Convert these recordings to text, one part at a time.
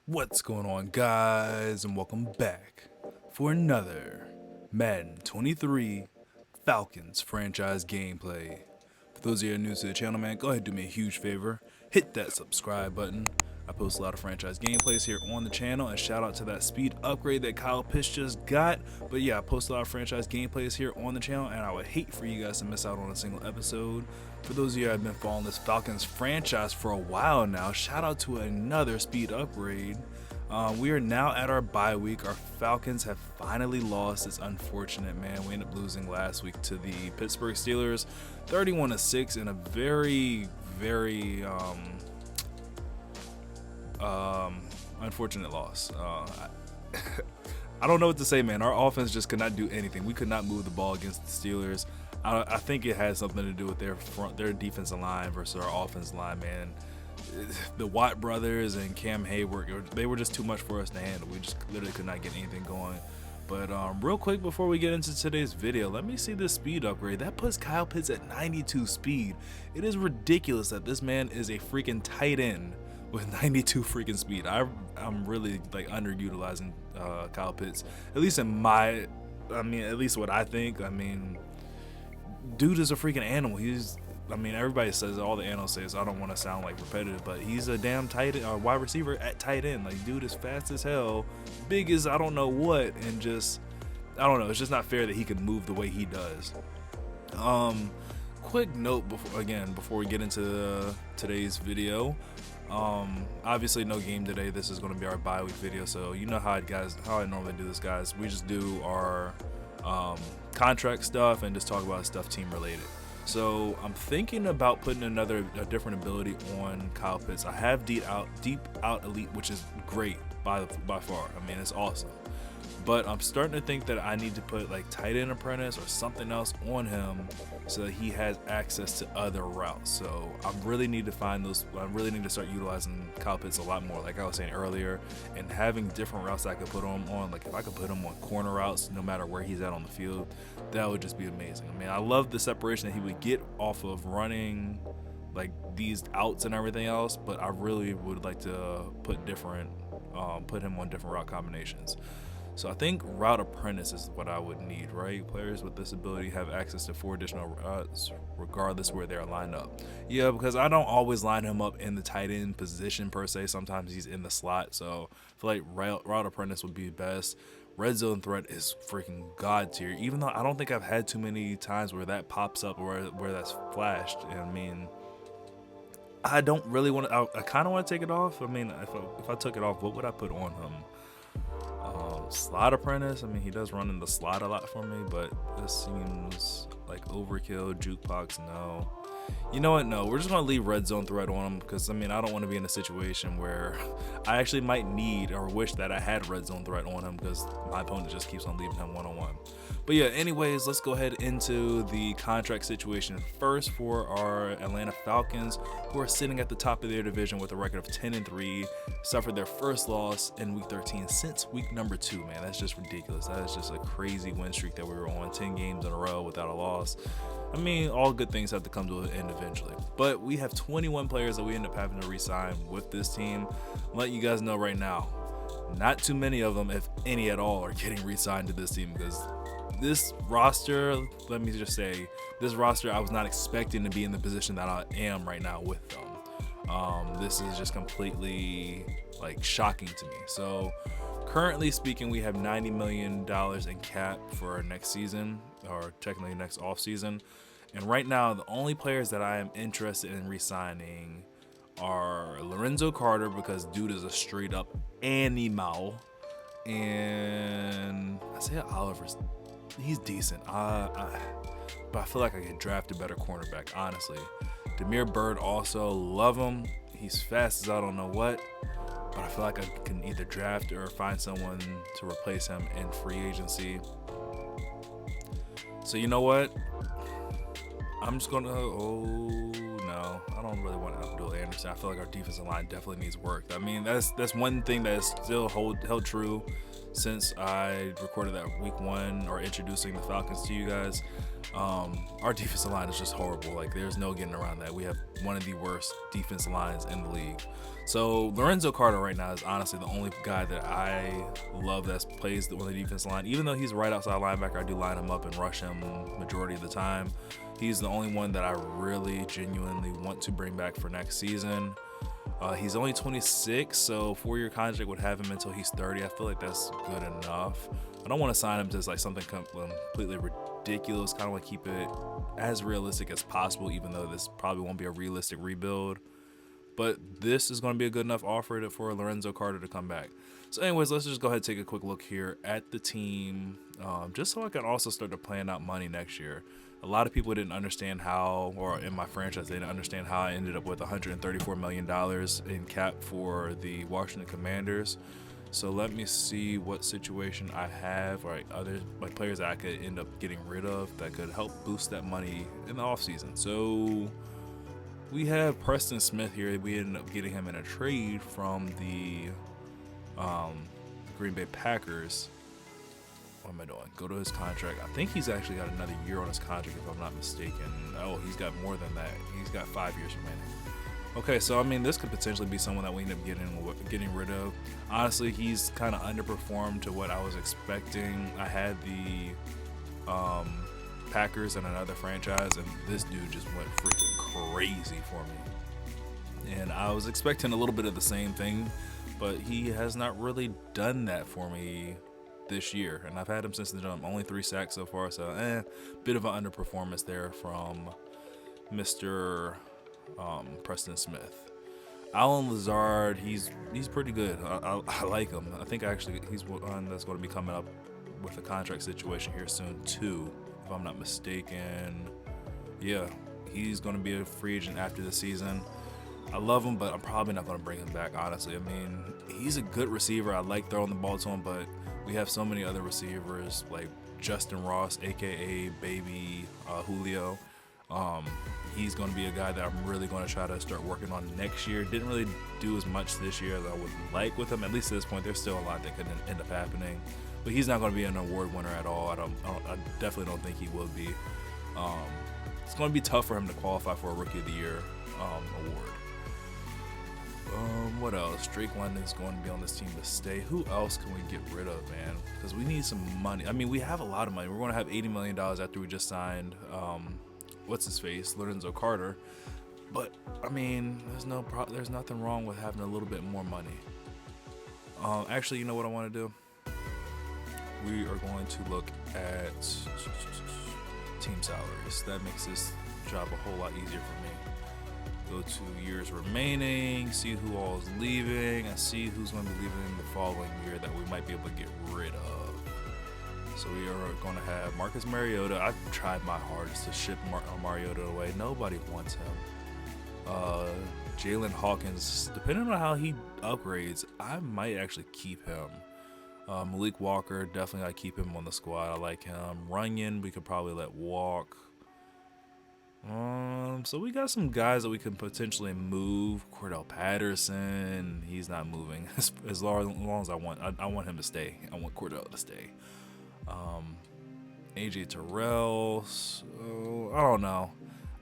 What's going on, guys, and welcome back for another Madden 23 Falcons franchise gameplay. For those of you new to the channel, man, go ahead and do me a huge favor. Hit that subscribe button. I post a lot of franchise gameplays here on the channel, and shout out to that speed upgrade that Kyle Pitts just got. But yeah, I post a lot of franchise gameplays here on the channel, and I would hate for you guys to miss out on a single episode. For those of you that have been following this Falcons franchise for a while now, shout out to another speed upgrade. We are now at our bye week. Our Falcons have finally lost. It's unfortunate, man. We ended up losing last week to the Pittsburgh Steelers, 31-6, in a very unfortunate loss. I don't know what to say, man. Our offense just could not do anything. We could not move the ball against the Steelers. I think it has something to do with their defensive line versus our offensive line, man. The Watt brothers and Cam Hayward, they were just too much for us to handle. We just literally could not get anything going. But real quick before we get into today's video, let me see this speed upgrade. That puts Kyle Pitts at 92 speed. It is ridiculous that this man is a freaking tight end with 92 freaking speed. I'm really like underutilizing Kyle Pitts, at least at least what I think. I mean, dude is a freaking animal. Everybody says, all the analysts say, I don't want to sound like repetitive, but he's a damn wide receiver at tight end. Like, dude is fast as hell, big as I don't know what, and just, I don't know, it's just not fair that he can move the way he does. Quick note before we get into today's video. Obviously no game today. This is going to be our bye week video, so you know how I normally do this, guys. We just do our contract stuff and just talk about stuff team related. So I'm thinking about putting a different ability on Kyle Pitts. I have deep out elite, which is great by far. I mean, it's awesome. But I'm starting to think that I need to put like tight end apprentice or something else on him so that he has access to other routes. So I really need to find those. I really need to start utilizing Kyle Pitts a lot more, like I was saying earlier, and having different routes I could put him on. Like if I could put him on corner routes, no matter where he's at on the field, that would just be amazing. I mean, I love the separation that he would get off of running like these outs and everything else, but I really would like to put him on different route combinations. So I think route apprentice is what I would need, right? Players with this ability have access to 4 additional routes regardless where they're lined up. Yeah, because I don't always line him up in the tight end position per se. Sometimes he's in the slot, so I feel like route apprentice would be best. Red zone threat is freaking god tier, even though I don't think I've had too many times where that pops up or where that's flashed. And I mean, I don't really want to, I kind of want to take it off. I mean, if I took it off, what would I put on him? Slot apprentice. I mean, he does run in the slot a lot for me, but this seems like overkill. Jukebox, no. You know what? No, we're just gonna leave red zone threat on him because I mean, I don't want to be in a situation where I actually might need or wish that I had red zone threat on him because my opponent just keeps on leaving him one-on-one. But yeah, anyways, let's go ahead into the contract situation first for our Atlanta Falcons, who are sitting at the top of their division with a record of 10-3, suffered their first loss in week 13 since week number 2, man. That's just ridiculous. That is just a crazy win streak that we were on, 10 games in a row without a loss. I mean, all good things have to come to an end eventually. But we have 21 players that we end up having to re-sign with this team. I'll let you guys know right now, not too many of them, if any at all, are getting re-signed to this team because this roster, let me just say, this roster, I was not expecting to be in the position that I am right now with them. This is just completely like shocking to me. So currently speaking, we have $90 million in cap for our next season, or technically next off season. And right now, the only players that I am interested in re-signing are Lorenzo Carter, because dude is a straight up animal, and Isaiah Oliver's, he's decent. But I feel like I could draft a better cornerback, honestly. Damiere Byrd, also love him. He's fast as I don't know what, but I feel like I can either draft or find someone to replace him in free agency. So you know what? I'm just gonna, oh no, I don't really want Abdul Anderson. I feel like our defensive line definitely needs work. I mean, that's one thing that is still held true since I recorded that week 1 or introducing the Falcons to you guys, our defensive line is just horrible. Like, there's no getting around that. We have one of the worst defensive lines in the league. So Lorenzo Carter right now is honestly the only guy that I love that plays on the defensive line. Even though he's right outside linebacker, I do line him up and rush him majority of the time. He's the only one that I really genuinely want to bring back for next season. He's only 26, so 4-year contract would have him until he's 30. I feel like that's good enough. I don't want to sign him to like something completely ridiculous. Kind of want to keep it as realistic as possible, even though this probably won't be a realistic rebuild. But this is going to be a good enough offer for Lorenzo Carter to come back. So anyways, let's just go ahead and take a quick look here at the team, just so I can also start to plan out money next year. A lot of people didn't understand how, or in my franchise, they didn't understand how I ended up with $134 million in cap for the Washington Commanders. So let me see what situation I have, or other players that I could end up getting rid of that could help boost that money in the offseason. So we have Preston Smith here. We ended up getting him in a trade from the Green Bay Packers. What am I doing? Go to his contract. I think he's actually got another year on his contract, if I'm not mistaken. Oh, he's got more than that. He's got 5 years remaining. Okay, so I mean, this could potentially be someone that we end up getting rid of. Honestly, he's kind of underperformed to what I was expecting. I had the Packers and another franchise, and this dude just went freaking crazy for me. And I was expecting a little bit of the same thing, but he has not really done that for me this year. And I've had him since the jump. Only 3 sacks so far, so bit of an underperformance there from Mr. Preston Smith. Alan Lazard, he's pretty good. I like him. I think actually he's one that's going to be coming up with a contract situation here soon too, if I'm not mistaken. Yeah, he's going to be a free agent after the season. I love him, but I'm probably not going to bring him back, honestly. I mean, he's a good receiver. I like throwing the ball to him, but we have so many other receivers like Justin Ross, aka Baby Julio. He's going to be a guy that I'm really going to try to start working on next year. Didn't really do as much this year as I would like with him. At least at this point, there's still a lot that could end up happening. But he's not going to be an award winner at all. I definitely don't think he will be. It's going to be tough for him to qualify for a Rookie of the Year award. What else? Drake London's going to be on this team to stay. Who else can we get rid of, man? Because we need some money. I mean, we have a lot of money. We're going to have $80 million after we just signed what's his face, Lorenzo Carter. But I mean, there's nothing wrong with having a little bit more money. Actually, you know what I want to do? We are going to look at team salaries. That makes this job a whole lot easier for me. Go to years remaining, see who all is leaving, and see who's going to be leaving the following year that we might be able to get rid of. So we are going to have Marcus Mariota. I've tried my hardest to ship Mariota away. Nobody wants him. Jalen Hawkins, depending on how he upgrades, I might actually keep him. Malik Walker, definitely got to keep him on the squad. I like him. Runyon, we could probably let walk. So we got some guys that we could potentially move. Cordell Patterson, he's not moving as long as I want him to stay. I want Cordell to stay. AJ Terrell, so I don't know.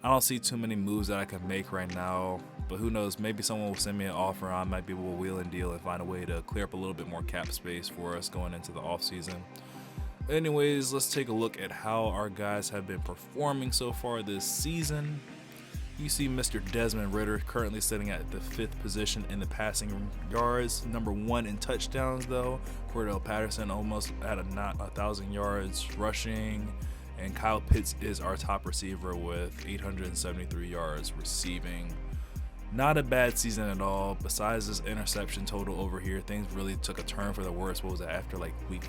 I don't see too many moves that I can make right now, but who knows? Maybe someone will send me an offer. I might be able to wheel and deal and find a way to clear up a little bit more cap space for us going into the offseason. Anyways, let's take a look at how our guys have been performing so far this season. You see Mr. Desmond Ridder currently sitting at the 5th position in the passing yards. Number 1 in touchdowns, though. Cordell Patterson almost at 1,000 yards rushing. And Kyle Pitts is our top receiver with 873 yards receiving. Not a bad season at all. Besides this interception total over here, things really took a turn for the worse. What was it, after like week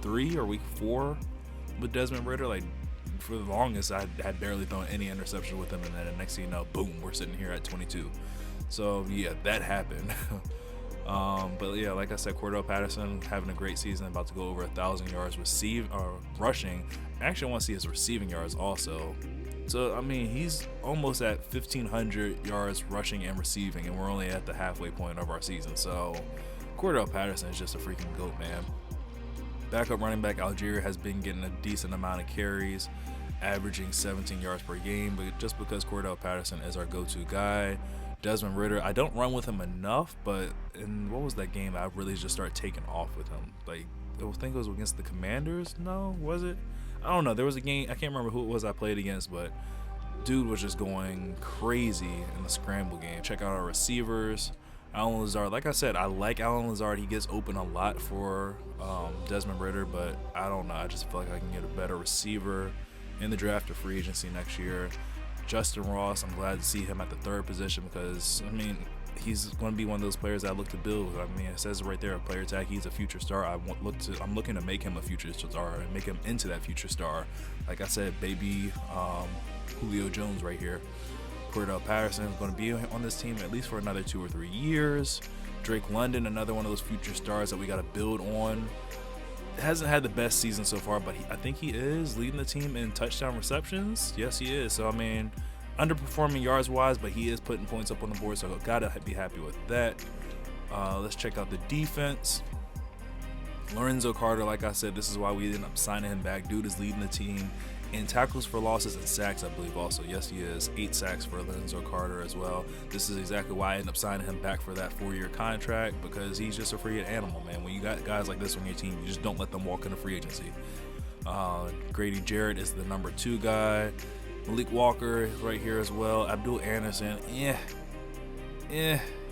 3 or week 4 with Desmond Ridder? Like, for the longest, I had barely thrown any interception with him, and then the next thing you know, boom, we're sitting here at 22. So yeah, that happened. But yeah, like I said, Cordell Patterson having a great season, about to go over 1,000 yards rushing. Actually, I want to see his receiving yards also. So I mean, he's almost at 1,500 yards rushing and receiving, and we're only at the halfway point of our season. So Cordell Patterson is just a freaking GOAT, man. Backup running back Algier has been getting a decent amount of carries, averaging 17 yards per game, but just because Cordell Patterson is our go-to guy. Desmond Ridder, I don't run with him enough, but in what was that game I really just started taking off with him? Like, I think it was against the Commanders. No, was it? I don't know. There was a game, I can't remember who it was I played against, but dude was just going crazy in the scramble game. Check out our receivers. Allen Lazard, like I said, I like Allen Lazard. He gets open a lot for Desmond Ridder, but I don't know. I just feel like I can get a better receiver in the draft or free agency next year. Justin Ross, I'm glad to see him at the third position because, I mean, he's going to be one of those players that I look to build. I mean, it says it right there, a player tag. He's a future star. I'm looking to make him a future star and make him into that future star. Like I said, baby Julio Jones right here. Cordell Patterson is going to be on this team at least for another 2 or 3 years. Drake London, another one of those future stars that we got to build on. Hasn't had the best season so far, but I think he is leading the team in touchdown receptions. Yes, he is. So, I mean, underperforming yards-wise, but he is putting points up on the board, so I've got to be happy with that. Let's check out the defense. Lorenzo Carter, like I said, this is why we ended up signing him back. Dude is leading the team in tackles for losses and sacks, I believe also. Yes, he is. 8 sacks for Lorenzo Carter as well. This is exactly why I ended up signing him back for that 4-year contract, because he's just a free animal, man. When you got guys like this on your team, you just don't let them walk into free agency. Grady Jarrett is the number 2 guy. Malik Walker is right here as well. Abdul Anderson,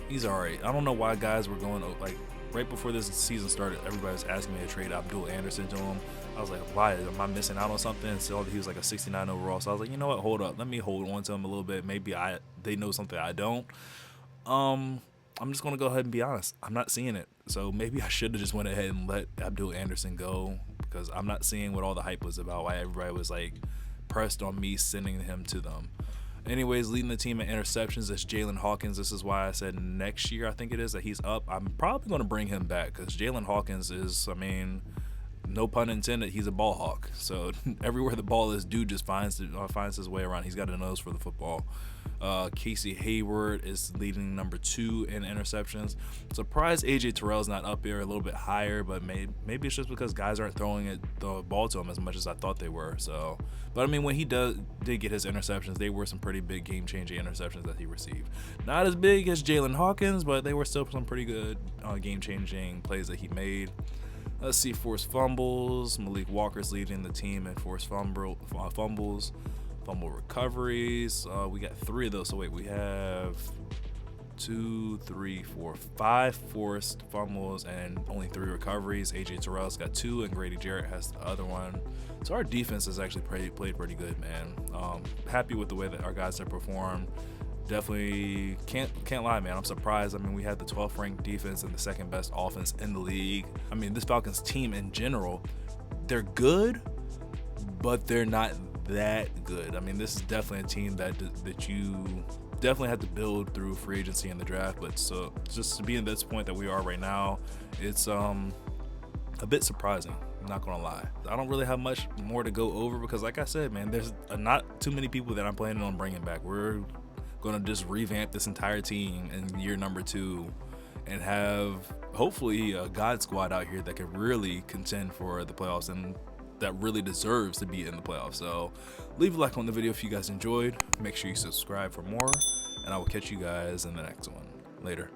he's all right. I don't know why guys were going, like, right before this season started, everybody was asking me to trade Abdul Anderson to him. I was like, why? Am I missing out on something? So he was like a 69 overall. So I was like, you know what? Hold up. Let me hold on to him a little bit. Maybe they know something I don't. I'm just going to go ahead and be honest. I'm not seeing it. So maybe I should have just went ahead and let Abdul Anderson go, because I'm not seeing what all the hype was about, why everybody was like pressed on me sending him to them. Anyways, leading the team in interceptions is Jalen Hawkins. This is why I said next year, I think it is, that he's up. I'm probably going to bring him back because Jalen Hawkins is, I mean, no pun intended, he's a ball hawk. So everywhere the ball is, dude just finds his way around. He's got a nose for the football. Casey Hayward is leading number 2 in interceptions. Surprised AJ Terrell's not up here a little bit higher, but maybe it's just because guys aren't throwing the ball to him as much as I thought they were. So, but I mean, when he did get his interceptions, they were some pretty big game-changing interceptions that he received. Not as big as Jalen Hawkins, but they were still some pretty good game-changing plays that he made. Let's see, forced fumbles. Malik Walker's leading the team in forced fumbles. Fumble recoveries. We got 3 of those. So wait, we have 2, 3, 4, 5 forced fumbles and only 3 recoveries. AJ Terrell's got 2 and Grady Jarrett has the other one. So our defense has actually played pretty good, man. Happy with the way that our guys have performed. Definitely can't lie, man. I'm surprised. I mean, we had the 12th ranked defense and the 2nd best offense in the league. I mean, this Falcons team in general, they're good, but they're not that good. I mean, this is definitely a team that you definitely had to build through free agency and the draft. But so just to be in this point that we are right now, it's a bit surprising. I'm not gonna lie. I don't really have much more to go over because, like I said, man, there's not too many people that I'm planning on bringing back. We're gonna just revamp this entire team in year number 2 and have hopefully a God squad out here that can really contend for the playoffs and that really deserves to be in the playoffs. So leave a like on the video if you guys enjoyed. Make sure you subscribe for more, and I will catch you guys in the next one. Later.